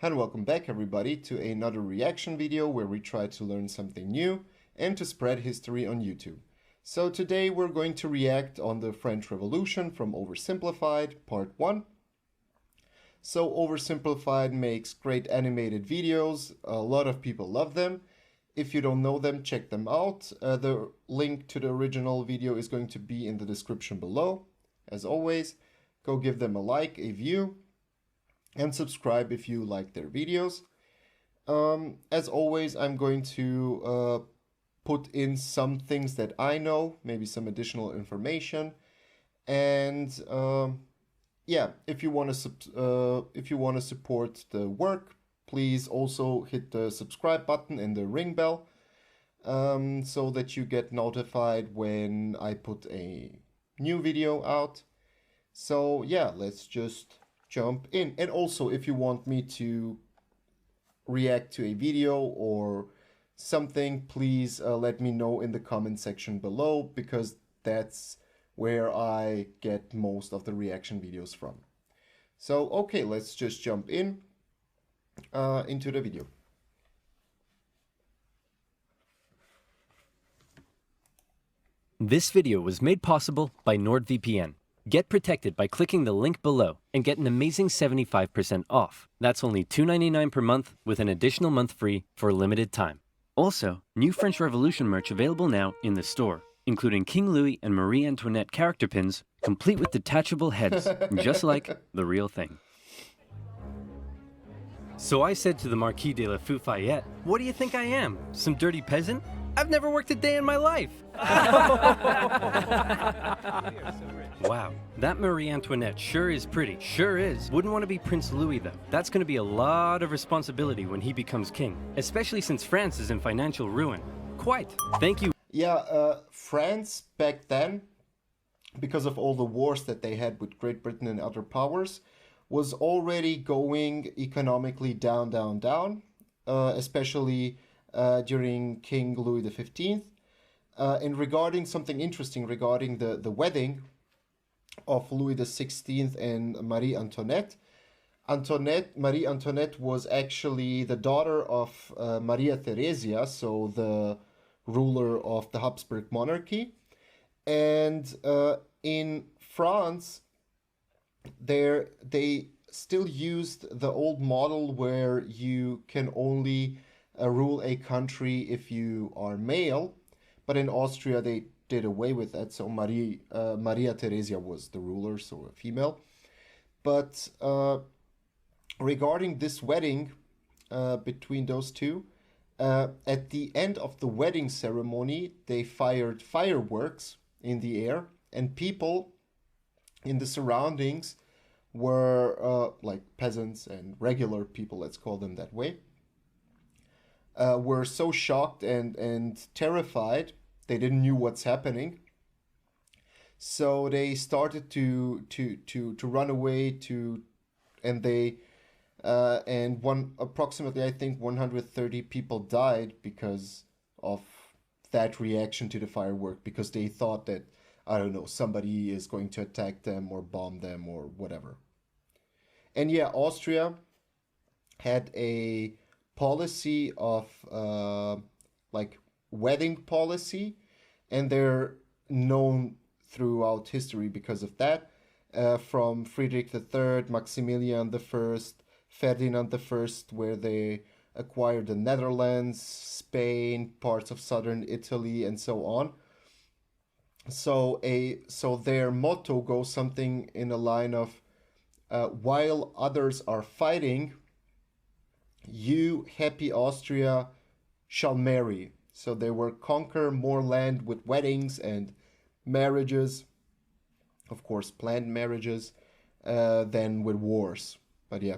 And welcome back everybody to another reaction video where we try to learn something new and to spread history on YouTube. So today we're going to react on the French Revolution from OverSimplified Part 1. So OverSimplified makes great animated videos, a lot of people love them. If you don't know them, check them out. The link to the original video is going to be in the description below. As always, go give them a like, a view, and subscribe if you like their videos. As always, I'm going to put in some things that I know, maybe some additional information, and yeah, if you want to support the work, please also hit the subscribe button and the ring bell, so that you get notified when I put a new video out. So yeah, let's just jump in. And also, if you want me to react to a video or something, please let me know in the comment section below, because that's where I get most of the reaction videos from. So okay, let's just jump in into the video. This video was made possible by NordVPN. Get protected by clicking the link below and get an amazing 75% off. That's only $2.99 per month with an additional month free for a limited time. Also, new French Revolution merch available now in the store, including King Louis and Marie Antoinette character pins, complete with detachable heads, just like the real thing. So I said to the Marquis de la Fufayette, "What do you think I am? Some dirty peasant? I've never worked a day in my life." Wow, that Marie Antoinette sure is pretty. Sure is. Wouldn't want to be Prince Louis though. That's going to be a lot of responsibility when he becomes king, especially since France is in financial ruin. Quite. Thank you. Yeah, France back then, because of all the wars that they had with Great Britain and other powers, was already going economically down, especially during King Louis XV. And regarding something interesting regarding the wedding of Louis XVI and Marie Antoinette. Marie Antoinette was actually the daughter of Maria Theresia, so the ruler of the Habsburg monarchy. And in France, they still used the old model where you can only rule a country if you are male. But in Austria, they did away with that. So Maria Theresia was the ruler, so a female. But regarding this wedding between those two, at the end of the wedding ceremony, they fired fireworks in the air, and people in the surroundings were like peasants and regular people, let's call them that way, were so shocked and terrified. They didn't know what's happening, so they started to run away and approximately, I think, 130 people died because of that reaction to the firework, because they thought that, I don't know, somebody is going to attack them or bomb them or whatever. And yeah, Austria had a policy of like wedding policy, and they're known throughout history because of that. From Friedrich III, Maximilian I, Ferdinand I, where they acquired the Netherlands, Spain, parts of southern Italy, and so on. So their motto goes something in the line of, while others are fighting, you, happy Austria, shall marry. So they will conquer more land with weddings and marriages, of course planned marriages, than with wars. But yeah.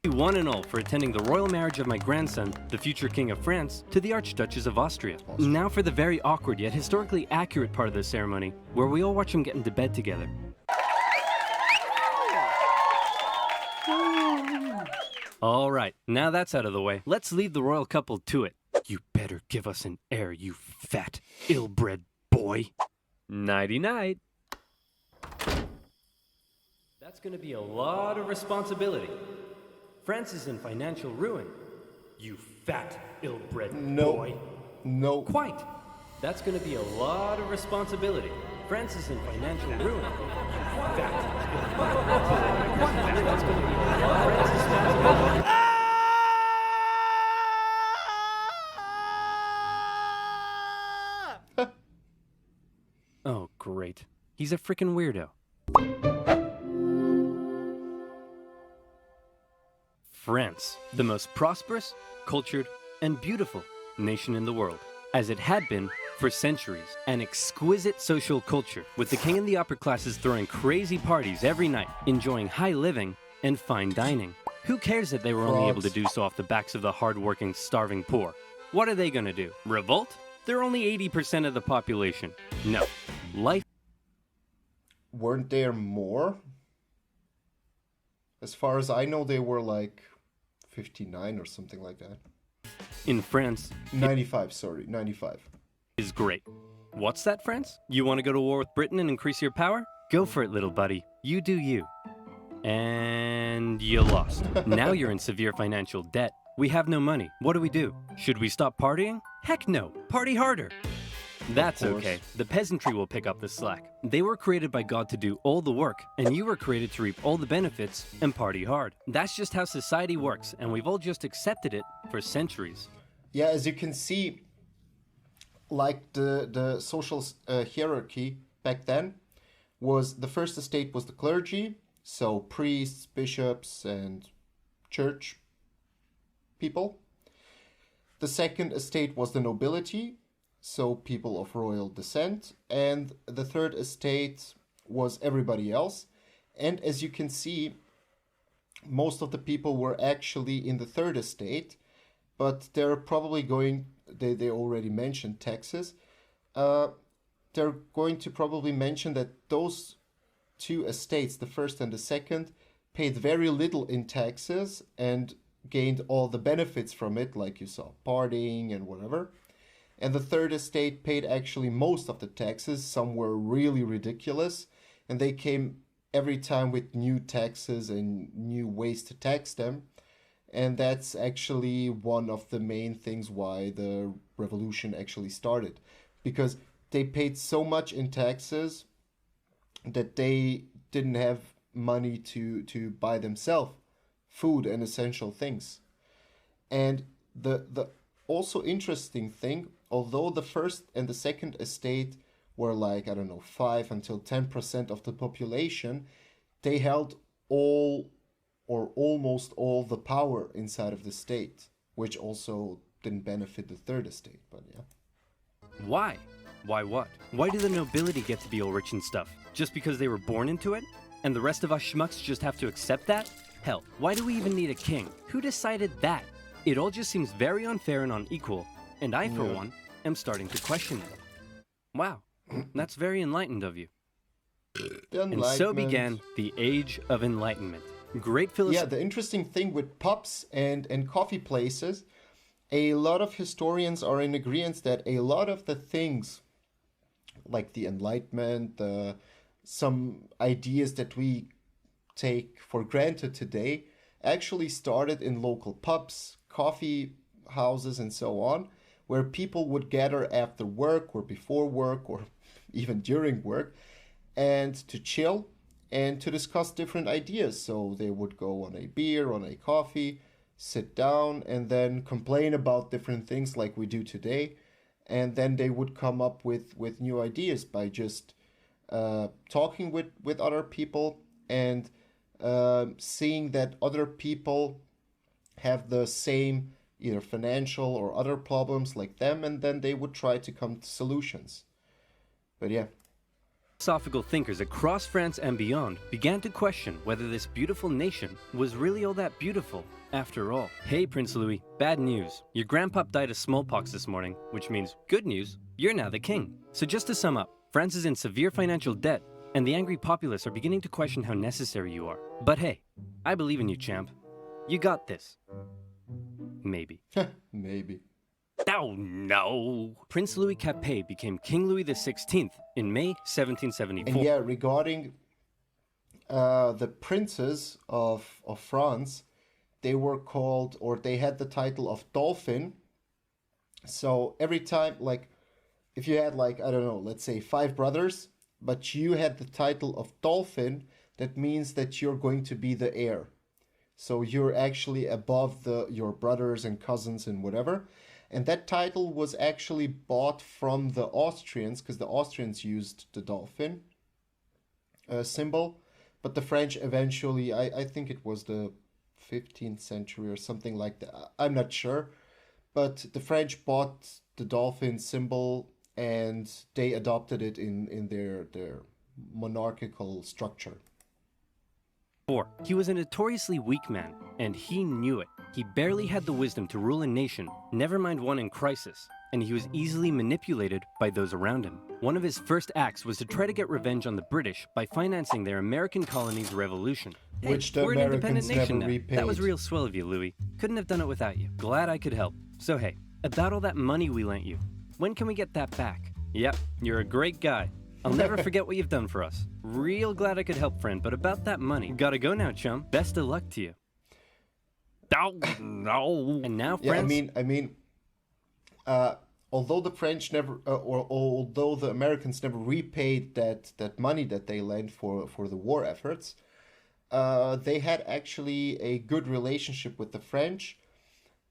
Thank you one and all for attending the royal marriage of my grandson, the future King of France, to the Archduchess of Austria. Now for the very awkward yet historically accurate part of the ceremony, where we all watch them get into bed together. All right, now that's out of the way, let's leave the royal couple to it. You better give us an heir, you fat, ill-bred boy. Nighty-night. That's gonna be a lot of responsibility. France is in financial ruin. You fat, ill-bred No. boy. No. Quite. That's going to be a lot of responsibility. France is in financial ruin. You fat, ill-bred boy. That's going to be a lot of responsibility. Oh, great. He's a frickin' weirdo. France, the most prosperous, cultured, and beautiful nation in the world, as it had been for centuries. An exquisite social culture, with the king and the upper classes throwing crazy parties every night, enjoying high living and fine dining. Who cares that they were only able to do so off the backs of the hard-working, starving poor? What are they gonna do? Revolt? They're only 80% of the population. No. Life. Weren't there more? As far as I know, they were like 59 or something like that. In France 95, sorry, 95. is great. What's that, France? You want to go to war with Britain and increase your power? Go for it, little buddy. You do you. And you lost. Now you're in severe financial debt. We have no money. What do? Should we stop partying? Heck no. Party harder. That's okay. The peasantry will pick up the slack. They were created by God to do all the work, and you were created to reap all the benefits and party hard. That's just how society works, and we've all just accepted it for centuries. Yeah, as you can see, like the social hierarchy back then was the first estate was the clergy, so priests, bishops, and church people. The second estate was the nobility, so people of royal descent, and the third estate was everybody else. And as you can see, most of the people were actually in the third estate, but they're probably going, they already mentioned taxes, they're going to probably mention that those two estates, the first and the second, paid very little in taxes and gained all the benefits from it, like you saw, partying and whatever. And the third estate paid actually most of the taxes. Some were really ridiculous, and they came every time with new taxes and new ways to tax them. And that's actually one of the main things why the revolution actually started, because they paid so much in taxes that they didn't have money to buy themselves food and essential things. And the also interesting thing, although the first and the second estate were like, I don't know, 5 until 10% of the population, they held all or almost all the power inside of the state, which also didn't benefit the third estate, but yeah. Why? Why what? Why do the nobility get to be all rich and stuff? Just because they were born into it? And the rest of us schmucks just have to accept that? Hell, why do we even need a king? Who decided that? It all just seems very unfair and unequal, and I, for one, am starting to question it. Wow, that's very enlightened of you. And so began the Age of Enlightenment. Great Yeah, the interesting thing with pubs and coffee places, a lot of historians are in agreement that a lot of the things, like the Enlightenment, some ideas that we take for granted today, actually started in local pubs, coffee houses, and so on, where people would gather after work or before work or even during work and to chill and to discuss different ideas. So they would go on a beer, on a coffee, sit down, and then complain about different things like we do today. And then they would come up with new ideas by just talking with other people and seeing that other people have the same either financial or other problems like them, and then they would try to come to solutions. But yeah. Philosophical thinkers across France and beyond began to question whether this beautiful nation was really all that beautiful after all. Hey, Prince Louis, bad news. Your grandpa died of smallpox this morning, which means good news, you're now the king. So just to sum up, France is in severe financial debt, and the angry populace are beginning to question how necessary you are. But hey, I believe in you, champ. You got this. Maybe. Maybe. Oh no! Prince Louis Capet became King Louis XVI in May 1774. And yeah, regarding the princes of France, they were called, or they had the title of Dolphin. So every time, like, if you had, like, I don't know, let's say 5 brothers, but you had the title of Dolphin, that means that you're going to be the heir. So you're actually above your brothers and cousins and whatever. And that title was actually bought from the Austrians, because the Austrians used the dolphin symbol. But the French eventually, I think it was the 15th century or something like that. I'm not sure. But the French bought the dolphin symbol and they adopted it in their monarchical structure. 4. He was a notoriously weak man, and he knew it. He barely had the wisdom to rule a nation, never mind one in crisis, and he was easily manipulated by those around him. One of his first acts was to try to get revenge on the British by financing their American colony's revolution. Which the we're an independent Americans nation never now. repaid. That was real swell of you, Louis. Couldn't have done it without you. Glad I could help. So hey, about all that money we lent you, when can we get that back? Yep, you're a great guy. I'll never forget what you've done for us. Real glad I could help, friend, but about that money, gotta go now, chum. Best of luck to you. Oh, no. And now, friends... Yeah, I mean, although the French never, or although the Americans never repaid that money that they lent for the war efforts, they had actually a good relationship with the French,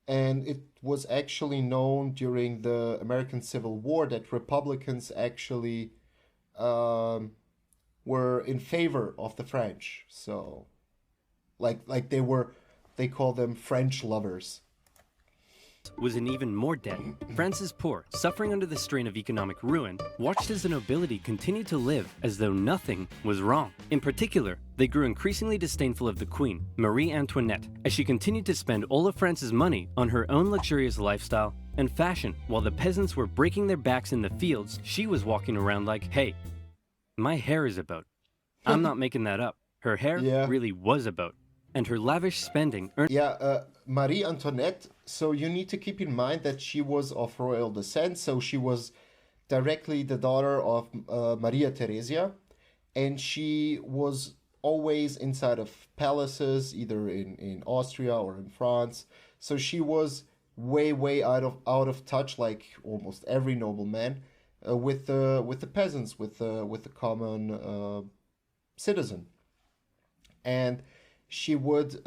and it was actually known during the American Civil War that Republicans actually were in favor of the French. So, like they call them French lovers. Was in even more debt. France's poor, suffering under the strain of economic ruin, watched as the nobility continued to live as though nothing was wrong. In particular, they grew increasingly disdainful of the queen, Marie Antoinette, as she continued to spend all of France's money on her own luxurious lifestyle and fashion. While the peasants were breaking their backs in the fields, she was walking around like, hey, my hair is about. I'm not making that up. Her hair really was about. And her lavish spending earned... Marie Antoinette, so you need to keep in mind that she was of royal descent, so she was directly the daughter of Maria Theresia, and she was always inside of palaces, either in Austria or in France, so she was way out of touch, like almost every nobleman, with the peasants, with the common citizen. And she would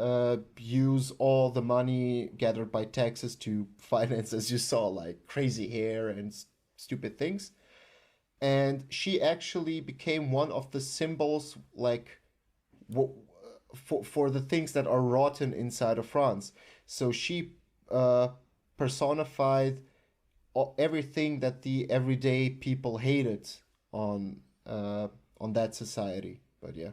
use all the money gathered by taxes to finance, as you saw, like crazy hair and stupid things. And she actually became one of the symbols, like, for the things that are rotten inside of France. So she personified everything that the everyday people hated on that society. But yeah.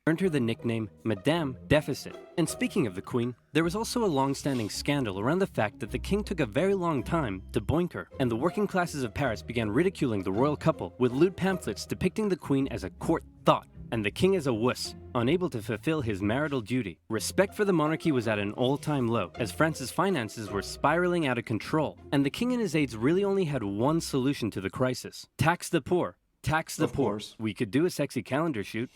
Earned her the nickname Madame Deficit. And speaking of the queen, there was also a long-standing scandal around the fact that the king took a very long time to boink her, and the working classes of Paris began ridiculing the royal couple with lewd pamphlets depicting the queen as a court thought, and the king as a wuss, unable to fulfill his marital duty. Respect for the monarchy was at an all-time low, as France's finances were spiraling out of control, and the king and his aides really only had one solution to the crisis. Tax the poor. Tax the poor. Course. We could do a sexy calendar shoot.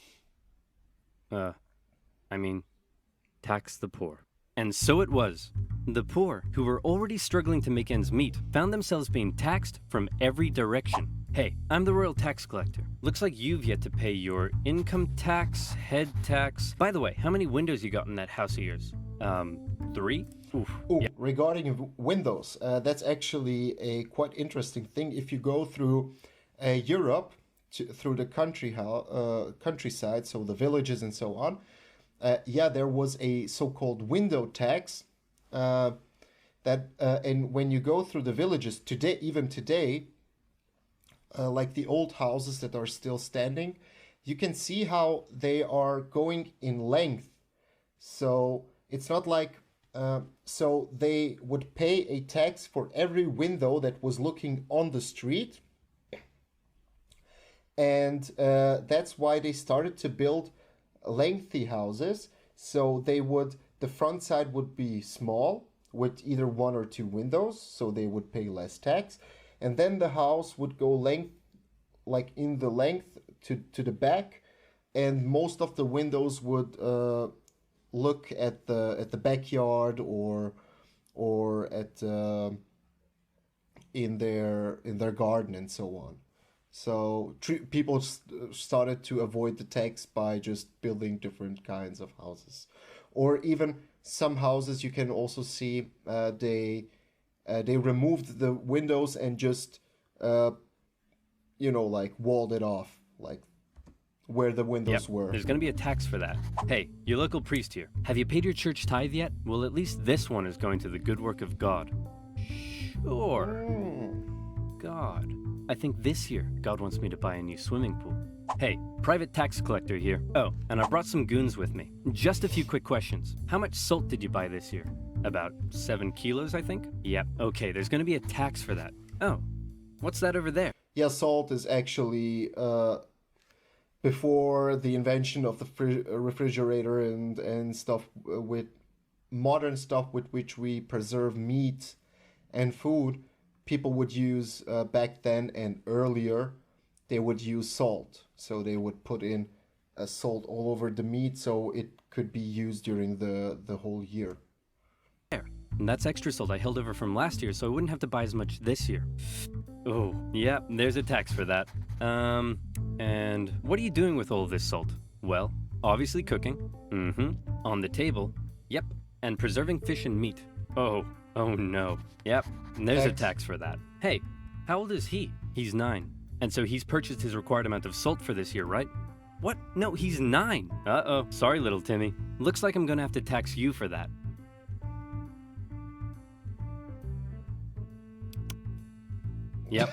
Tax the poor. And so it was. The poor, who were already struggling to make ends meet, found themselves being taxed from every direction. Hey, I'm the royal tax collector. Looks like you've yet to pay your income tax, head tax. By the way, how many windows you got in that house of yours? 3? Oof. Ooh, yeah. Regarding windows, that's actually a quite interesting thing. If you go through Europe, through the countryside, so the villages and so on, there was a so-called window tax and when you go through the villages today, even today, like the old houses that are still standing, you can see how they are going in length. So it's not like so they would pay a tax for every window that was looking on the street. And that's why they started to build lengthy houses. So the front side would be small with either 1 or 2 windows, so they would pay less tax. And then the house would go in the length to the back, and most of the windows would look at the backyard or at in their garden and so on. So people started to avoid the tax by just building different kinds of houses, or even some houses you can also see they removed the windows and just like walled it off, like where the windows were. There's going to be a tax for that. Hey, your local priest here. Have you paid your church tithe yet? Well, at least this one is going to the good work of God. Sure. God. I think this year God wants me to buy a new swimming pool. Hey, private tax collector here. Oh, and I brought some goons with me. Just a few quick questions. How much salt did you buy this year? About 7 kilos, I think? Yep. Okay, there's going to be a tax for that. Oh, what's that over there? Yeah, salt is actually before the invention of the refrigerator and stuff, with modern stuff with which we preserve meat and food, people would use back then and earlier, they would use salt. So they would put in salt all over the meat so it could be used during the whole year. There. And that's extra salt I held over from last year, so I wouldn't have to buy as much this year. Oh, yeah, there's a tax for that. And what are you doing with all of this salt? Well, obviously cooking. On the table. Yep. And preserving fish and meat. Oh no. Yep. And there's a tax for that. Hey, how old is he? He's 9. And so he's purchased his required amount of salt for this year, right? What? No, he's 9. Uh-oh. Sorry, little Timmy. Looks like I'm gonna have to tax you for that. Yep.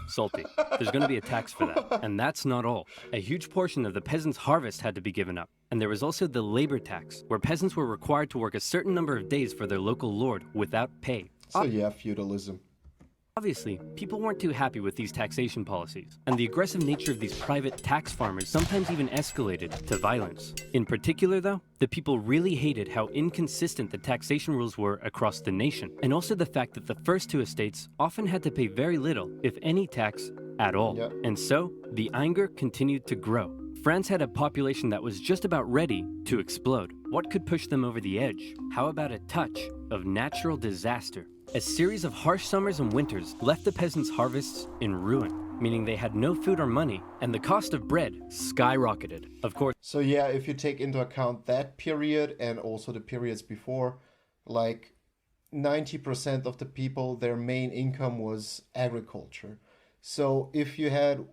Salty. There's going to be a tax for that. And that's not all. A huge portion of the peasants' harvest had to be given up. And there was also the labor tax, where peasants were required to work a certain number of days for their local lord without pay. So yeah, feudalism. Obviously, people weren't too happy with these taxation policies, and the aggressive nature of these private tax farmers sometimes even escalated to violence. In particular, though, the people really hated how inconsistent the taxation rules were across the nation, and also the fact that the first 2 estates often had to pay very little, if any, tax at all. Yep. And so, the anger continued to grow. France had a population that was just about ready to explode. What could push them over the edge? How about a touch of natural disaster? A series of harsh summers and winters left the peasants' harvests in ruin, meaning they had no food or money, and the cost of bread skyrocketed. Of course. So yeah, if you take into account that period and also the periods before, like 90% of the people, their main income was agriculture. So if you had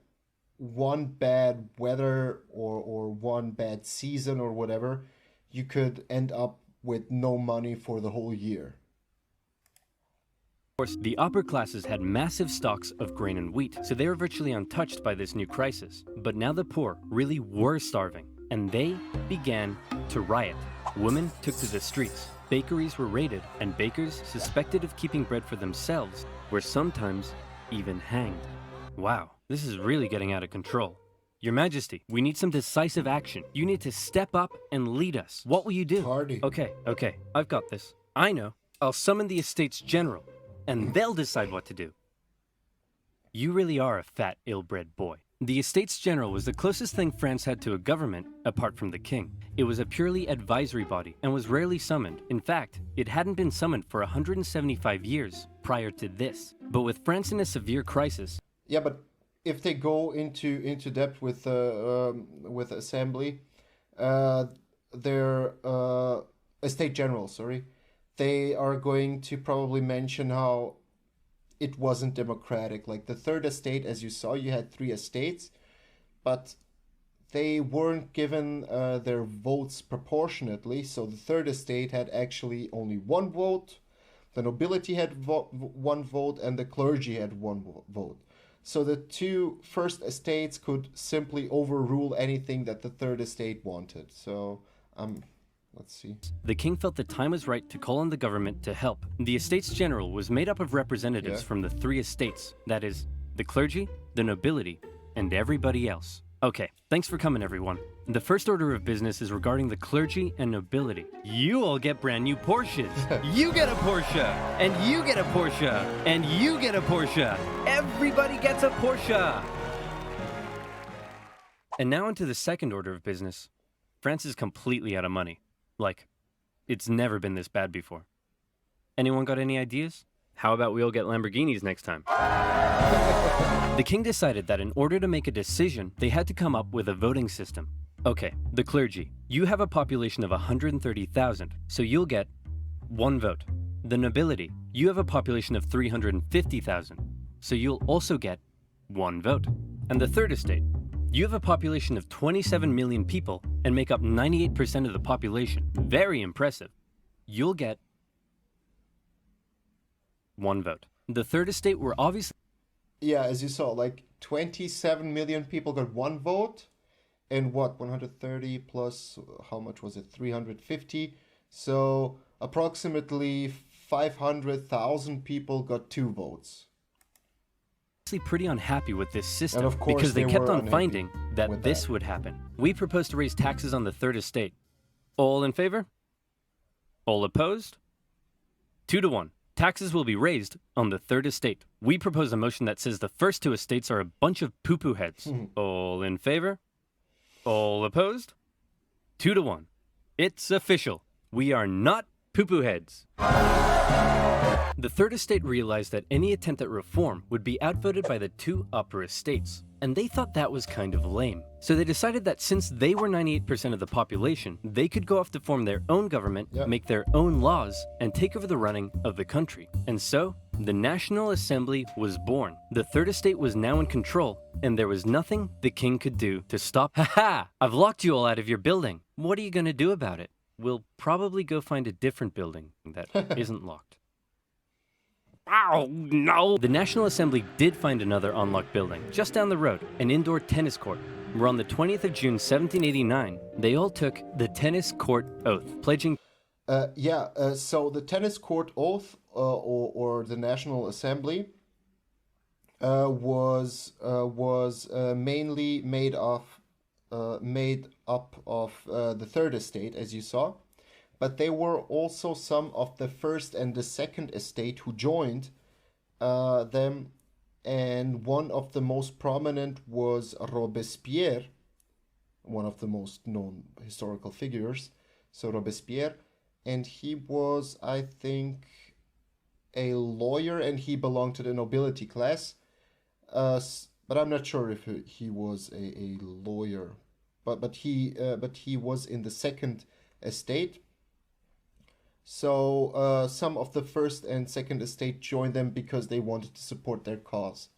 one bad weather or one bad season or whatever, you could end up with no money for the whole year. Of course, the upper classes had massive stocks of grain and wheat, so they were virtually untouched by this new crisis. But now the poor really were starving, and they began to riot. Women took to the streets, bakeries were raided, and bakers suspected of keeping bread for themselves were sometimes even hanged. Wow, this is really getting out of control. Your Majesty, we need some decisive action. You need to step up and lead us. What will you do? Party. Okay, I've got this. I know. I'll summon the Estates General, and they'll decide what to do. You really are a fat, ill-bred boy. The Estates General was the closest thing France had to a government, apart from the king. It was a purely advisory body and was rarely summoned. In fact, it hadn't been summoned for 175 years prior to this. But with France in a severe crisis... Yeah, but if they go into depth with assembly, their estate general, they are going to probably mention how it wasn't democratic. Like the third estate, as you saw, you had 3 estates, but they weren't given their votes proportionately. So the third estate had actually only 1 vote, the nobility had 1 vote, and the clergy had 1 vote. So the 2 first estates could simply overrule anything that the third estate wanted. So, let's see. The king felt the time was right to call on the government to help. The Estates General was made up of representatives from the 3 estates, that is, the clergy, the nobility, and everybody else. Okay, thanks for coming, everyone. The first order of business is regarding the clergy and nobility. You all get brand new Porsches. You get a Porsche, and you get a Porsche, and you get a Porsche. Everybody gets a Porsche. And now into the second order of business. France is completely out of money. Like, it's never been this bad before. Anyone got any ideas? How about we all get Lamborghinis next time? The king decided that in order to make a decision, they had to come up with a voting system. Okay, the clergy. You have a population of 130,000, so you'll get 1 vote. The nobility. You have a population of 350,000, so you'll also get 1 vote. And the third estate. You have a population of 27 million people and make up 98% of the population. Very impressive. You'll get 1 vote. The third estate were obviously... Yeah, as you saw, like 27 million people got 1 vote. And what, 130 plus, how much was it? 350. So approximately 500,000 people got 2 votes. Pretty unhappy with this system, And of course because they kept were on unhappy finding that with this that. would happen. We propose to raise taxes on the third estate. All in favor? All opposed? 2 to 1. Taxes will be raised on the third estate. We propose a motion that says the first 2 estates are a bunch of poo-poo heads. All in favor? All opposed? 2 to 1. It's official. We are not poo-poo heads. The third estate realized that any attempt at reform would be outvoted by the 2 upper estates, and they thought that was kind of lame. So they decided that since they were 98% of the population, they could go off to form their own government, make their own laws, and take over the running of the country. And so, the National Assembly was born. The third estate was now in control, and there was nothing the king could do to stop. Haha! I've locked you all out of your building. What are you gonna do about it? We'll probably go find a different building that isn't locked. Oh, no! The National Assembly did find another unlocked building, just down the road, an indoor tennis court, where on the 20th of June, 1789, they all took the tennis court oath, pledging... So the tennis court oath, or the National Assembly, was mainly made up of the third estate, as you saw. But there were also some of the first and the second estate who joined them, and one of the most prominent was Robespierre, one of the most known historical figures. So Robespierre, and he was, I think, a lawyer, and he belonged to the nobility class. But I'm not sure if he was a lawyer. But he was in the second estate. So some of the first and second estate joined them because they wanted to support their cause.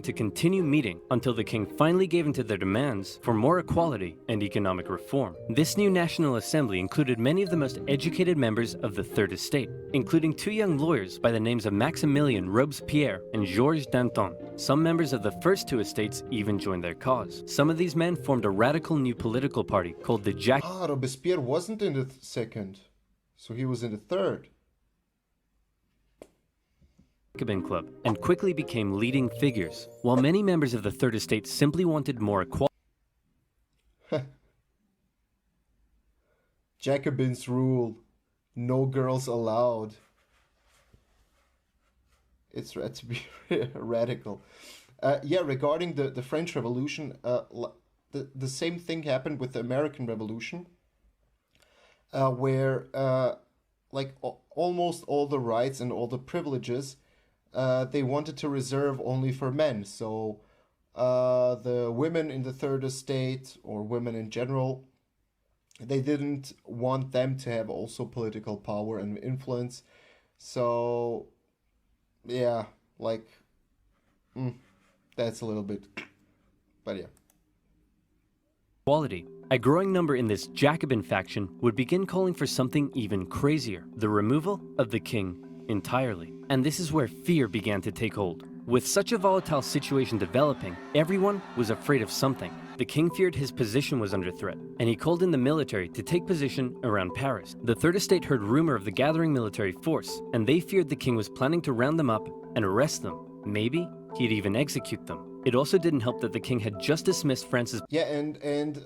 To continue meeting until the king finally gave in to their demands for more equality and economic reform. This new National Assembly included many of the most educated members of the Third Estate, including 2 young lawyers by the names of Maximilien Robespierre and Georges Danton. Some members of the first 2 estates even joined their cause. Some of these men formed a radical new political party called the Robespierre wasn't in the second, so he was in the third. Jacobin Club, and quickly became leading figures, while many members of the Third Estate simply wanted more equality. Jacobins rule, no girls allowed. It's to be radical. Regarding the French Revolution, the same thing happened with the American Revolution, where almost all the rights and all the privileges they wanted to reserve only for men. So the women in the Third Estate, or women in general, they didn't want them to have also political power and influence. So yeah, that's a little bit, but yeah. Equality. A growing number in this Jacobin faction would begin calling for something even crazier: the removal of the king entirely. And this is where fear began to take hold. With such a volatile situation developing, everyone was afraid of something. The king feared his position was under threat, and he called in the military to take position around Paris. The Third Estate heard rumor of the gathering military force, and they feared the king was planning to round them up and arrest them. Maybe he'd even execute them. It also didn't help that the king had just dismissed France's... Yeah, and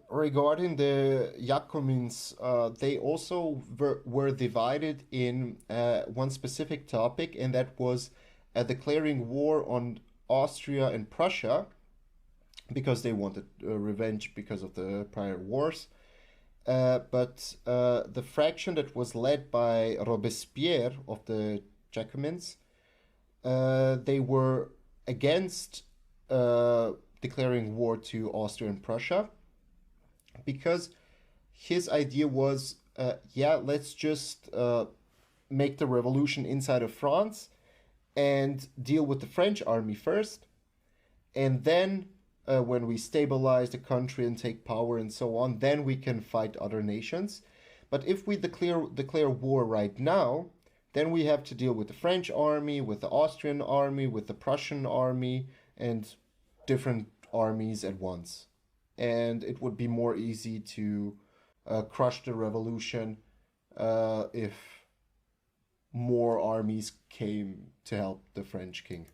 regarding the Jacobins, they also were divided in one specific topic, and that was declaring war on Austria and Prussia, because they wanted revenge because of the prior wars. but the faction that was led by Robespierre of the Jacobins, they were against declaring war to Austria and Prussia, because his idea was, yeah, let's just make the revolution inside of France and deal with the French army first, and then when we stabilize the country and take power and so on, then we can fight other nations. But if we declare war right now, then we have to deal with the French army, with the Austrian army, with the Prussian army, and different armies at once. And it would be more easy to crush the revolution if more armies came to help the French king.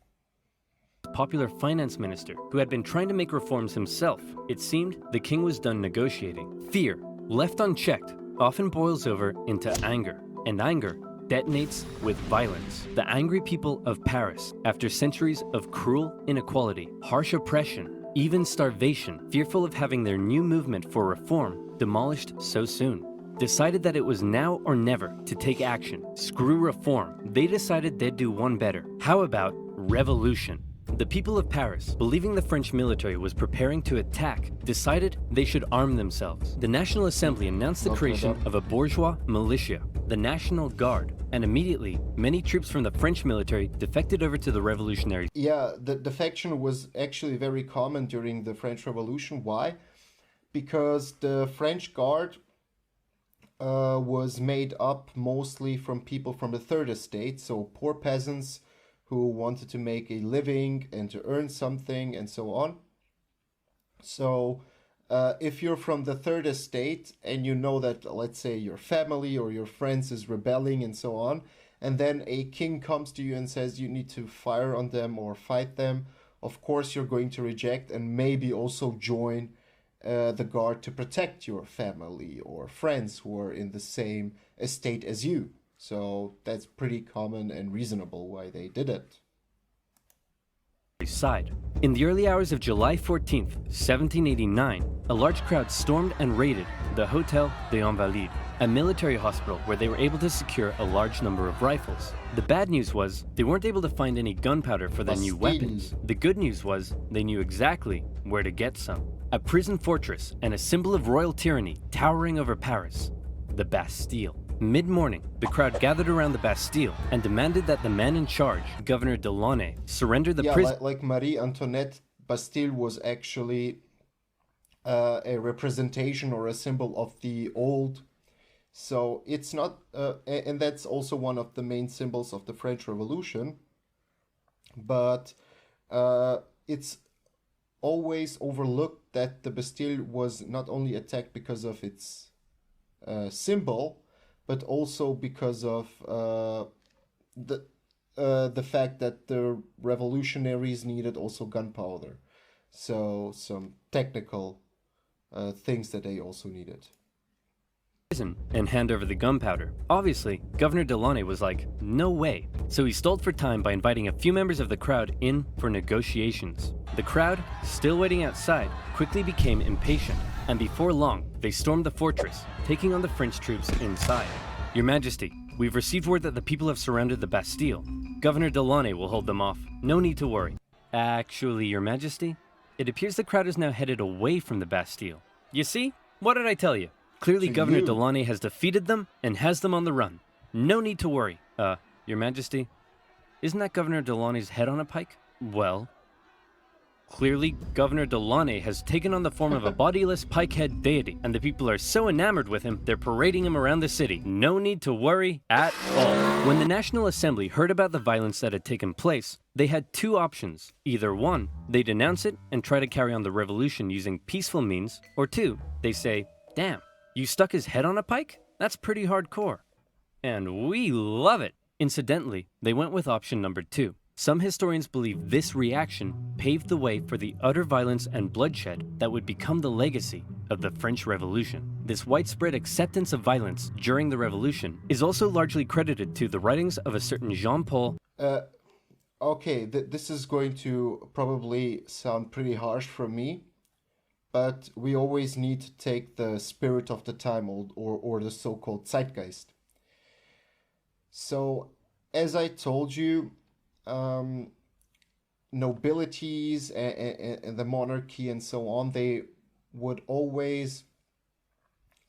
Popular finance minister who had been trying to make reforms himself, it seemed the king was done negotiating. Fear, left unchecked, often boils over into anger, and anger detonates with violence. The angry people of Paris, after centuries of cruel inequality, harsh oppression, even starvation, fearful of having their new movement for reform demolished so soon, decided that it was now or never to take action. Screw reform. They decided they'd do one better. How about revolution? The people of Paris, believing the French military was preparing to attack, decided they should arm themselves. The National Assembly announced the creation of a bourgeois militia, the National Guard, and immediately many troops from the French military defected over to the revolutionaries. Yeah, the defection was actually very common during the French Revolution. Why? Because the French Guard was made up mostly from people from the third estate, so poor peasants who wanted to make a living and to earn something and so on. So if you're from the third estate and you know that, let's say, your family or your friends is rebelling and so on, and then a king comes to you and says you need to fire on them or fight them, of course you're going to reject and maybe also join the guard to protect your family or friends who are in the same estate as you. So that's pretty common and reasonable why they did it. Side. In the early hours of July 14th, 1789, a large crowd stormed and raided the Hôtel des Invalides, a military hospital where they were able to secure a large number of rifles. The bad news was they weren't able to find any gunpowder for their new weapons. The good news was they knew exactly where to get some. A prison fortress and a symbol of royal tyranny towering over Paris, the Bastille. Mid-morning, the crowd gathered around the Bastille and demanded that the man in charge, Governor Delaunay, surrender the prison. Like Marie Antoinette, Bastille was actually a representation or a symbol of the old. So it's not, and that's also one of the main symbols of the French Revolution. But it's always overlooked that the Bastille was not only attacked because of its symbol, but also because of the fact that the revolutionaries needed also gunpowder. So some technical things that they also needed. And hand over the gunpowder. Obviously, Governor Delaunay was like, no way. So he stalled for time by inviting a few members of the crowd in for negotiations. The crowd, still waiting outside, quickly became impatient, and before long, they stormed the fortress, taking on the French troops inside. Your Majesty, we've received word that the people have surrounded the Bastille. Governor Delaunay will hold them off. No need to worry. Actually, Your Majesty, it appears the crowd is now headed away from the Bastille. You see? What did I tell you? Clearly, Governor Delaunay has defeated them and has them on the run. No need to worry. Your Majesty, isn't that Governor Delaunay's head on a pike? Well, clearly, Governor Delaunay has taken on the form of a bodiless pike-head deity, and the people are so enamored with him, they're parading him around the city. No need to worry at all. When the National Assembly heard about the violence that had taken place, they had two options. Either one, they denounce it and try to carry on the revolution using peaceful means, or two, they say, damn, you stuck his head on a pike? That's pretty hardcore. And we love it. Incidentally, they went with option number two. Some historians believe this reaction paved the way for the utter violence and bloodshed that would become the legacy of the French Revolution. This widespread acceptance of violence during the Revolution is also largely credited to the writings of a certain Jean-Paul. Okay, this is going to probably sound pretty harsh for me, but we always need to take the spirit of the time, or the so-called zeitgeist. So, as I told you, um, nobilities and the monarchy and so on, they would always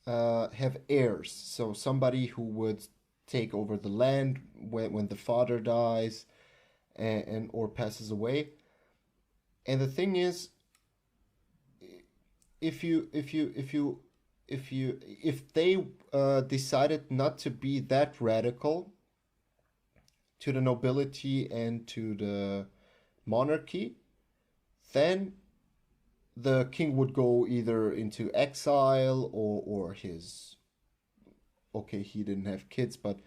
have heirs. So somebody who would take over the land when the father dies and or passes away. And the thing is, if they decided not to be that radical to the nobility and to the monarchy, then the king would go either into exile, or his, okay, he didn't have kids, but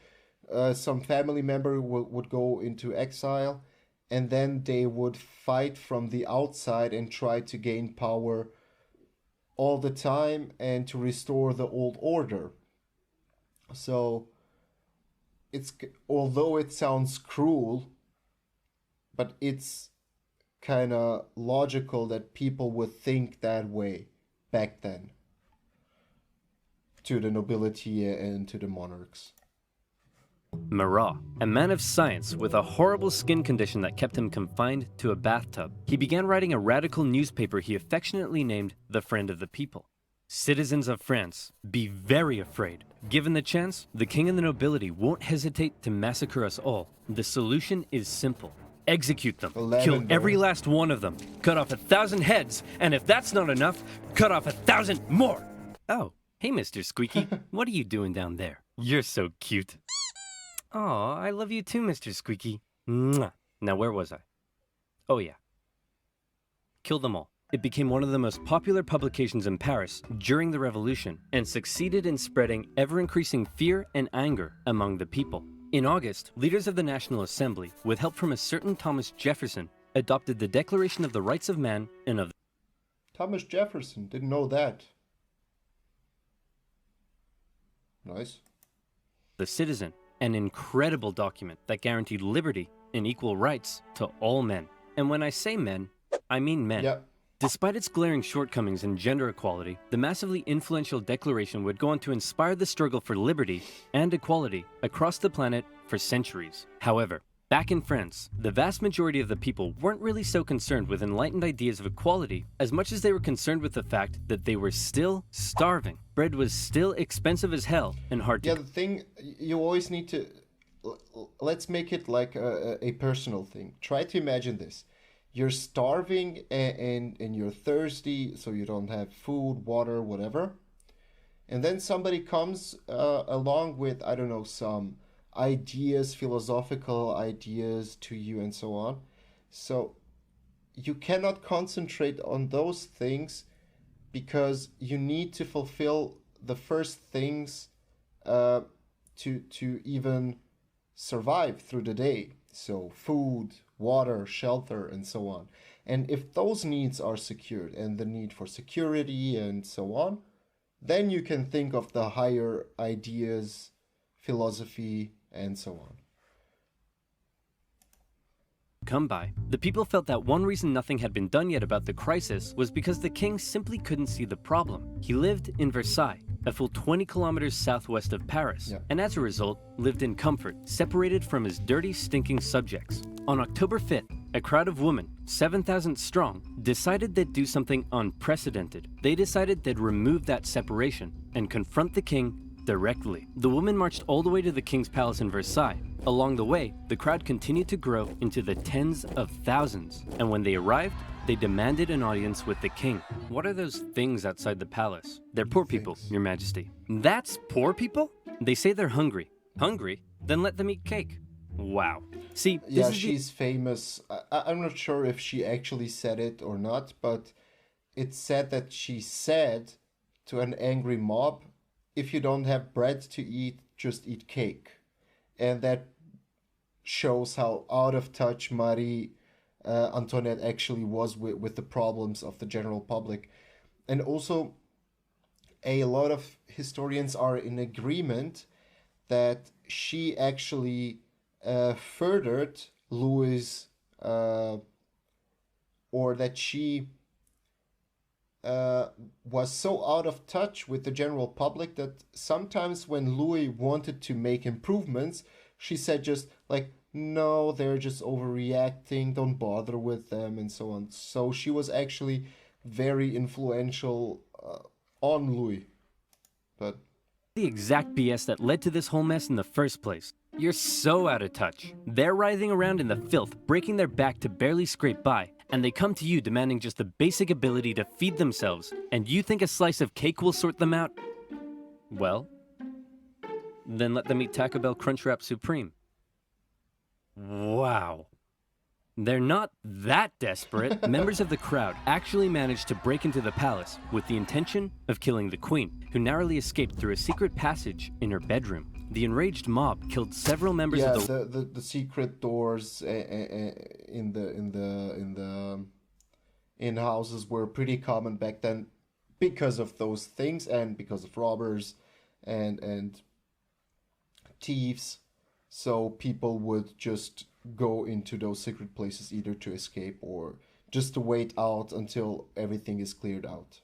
some family member would go into exile, and then they would fight from the outside and try to gain power all the time and to restore the old order. So it's, although it sounds cruel, but it's kind of logical that people would think that way back then to the nobility and to the monarchs. Marat, a man of science with a horrible skin condition that kept him confined to a bathtub, he began writing a radical newspaper he affectionately named The Friend of the People. Citizens of France, be very afraid. Given the chance, the king and the nobility won't hesitate to massacre us all. The solution is simple. Execute them. Kill every last one of them. Cut off 1,000 heads, and if that's not enough, cut off 1,000 more. Oh, hey, Mr. Squeaky. What are you doing down there? You're so cute. Aw, I love you too, Mr. Squeaky. Mwah. Now, where was I? Oh, yeah. Kill them all. It became one of the most popular publications in Paris during the Revolution and succeeded in spreading ever-increasing fear and anger among the people. In August, leaders of the National Assembly, with help from a certain Thomas Jefferson, adopted the Declaration of the Rights of Man and of Thomas Jefferson, didn't know that. Nice. the citizen, an incredible document that guaranteed liberty and equal rights to all men. And when I say men, I mean men. Yep. Despite its glaring shortcomings in gender equality, the massively influential declaration would go on to inspire the struggle for liberty and equality across the planet for centuries. However, back in France, the vast majority of the people weren't really so concerned with enlightened ideas of equality as much as they were concerned with the fact that they were still starving. Bread was still expensive as hell and hard to... Yeah, the thing, you always need to... Let's make it like a personal thing. Try to imagine this. You're starving and you're thirsty, so you don't have food, water, whatever. And then somebody comes along with, I don't know, some ideas, philosophical ideas to you and so on. So you cannot concentrate on those things because you need to fulfill the first things to even survive through the day. So food, water, shelter, and so on. And if those needs are secured, and the need for security and so on, then you can think of the higher ideas, philosophy, and so on. come by. The people felt that one reason nothing had been done yet about the crisis was because the king simply couldn't see the problem. He lived in Versailles, a full 20 kilometers southwest of Paris, and as a result, lived in comfort, separated from his dirty, stinking subjects. On October 5th, a crowd of women, 7,000 strong, decided they'd do something unprecedented. They decided they'd remove that separation and confront the king directly. The women marched all the way to the king's palace in Versailles. Along the way, the crowd continued to grow into the tens of thousands, and when they arrived, they demanded an audience with the king. What are those things outside the palace? They're poor people, Your Majesty. That's poor people? They say they're hungry. Hungry? Then let them eat cake. Wow. See, yeah, she's famous. I'm not sure if she actually said it or not, but it's said that she said to an angry mob, if you don't have bread to eat, just eat cake. And that shows how out of touch Marie Antoinette actually was with the problems of the general public. And also, a lot of historians are in agreement that she actually furthered Louis, or that she was so out of touch with the general public that sometimes when Louis wanted to make improvements, she said just like, no, they're just overreacting, don't bother with them, and so on. So she was actually very influential on Louis. But The exact BS that led to this whole mess in the first place. You're so out of touch. They're writhing around in the filth, breaking their back to barely scrape by, and they come to you demanding just the basic ability to feed themselves, and you think a slice of cake will sort them out? Well, then let them eat Taco Bell Crunchwrap Supreme. Wow. They're not that desperate. Members of the crowd actually managed to break into the palace with the intention of killing the queen, who narrowly escaped through a secret passage in her bedroom. The enraged mob killed several members of the secret doors in houses were pretty common back then because of those things and because of robbers and thieves. So people would just go into those secret places either to escape or just to wait out until everything is cleared out.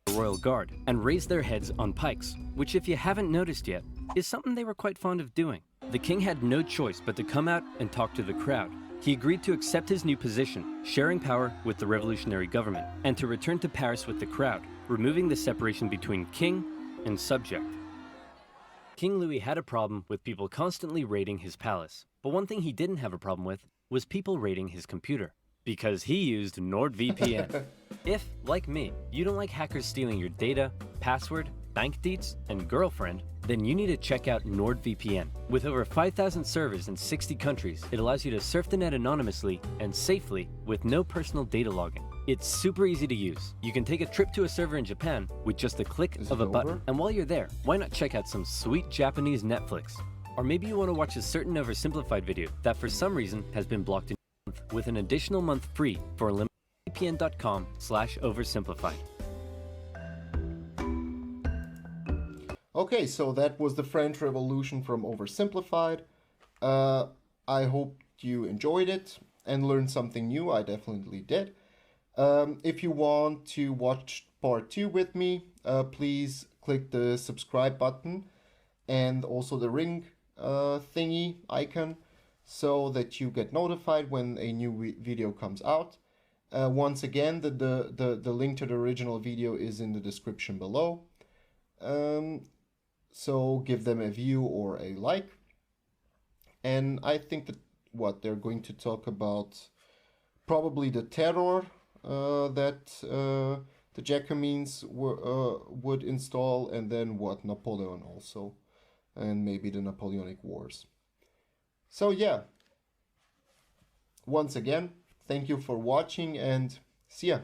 The royal guard and raise their heads on pikes, which, if you haven't noticed yet, is something they were quite fond of doing. The king had no choice but to come out and talk to the crowd. He agreed to accept his new position, sharing power with the revolutionary government, and to return to Paris with the crowd, removing the separation between king and subject. King Louis had a problem with people constantly raiding his palace, but one thing he didn't have a problem with was people raiding his computer, because he used NordVPN. If, like me, you don't like hackers stealing your data, password, bank deets, and girlfriend, then you need to check out NordVPN. With over 5,000 servers in 60 countries, it allows you to surf the net anonymously and safely with no personal data logging. It's super easy to use. You can take a trip to a server in Japan with just the click of a button. And while you're there, why not check out some sweet Japanese Netflix? Or maybe you want to watch a certain OverSimplified video that for some reason has been blocked in a month with an additional month free for vpn.com/oversimplified. Okay, so that was the French Revolution from OverSimplified. I hope you enjoyed it and learned something new. I definitely did. If you want to watch part 2 with me, please click the subscribe button and also the ring thingy icon so that you get notified when a new video comes out. Once again, the link to the original video is in the description below. So give them a view or a like. And I think that they're going to talk about probably the terror that the Jacobins would install, and then Napoleon also, and maybe the Napoleonic Wars. So yeah, once again, thank you for watching and see ya.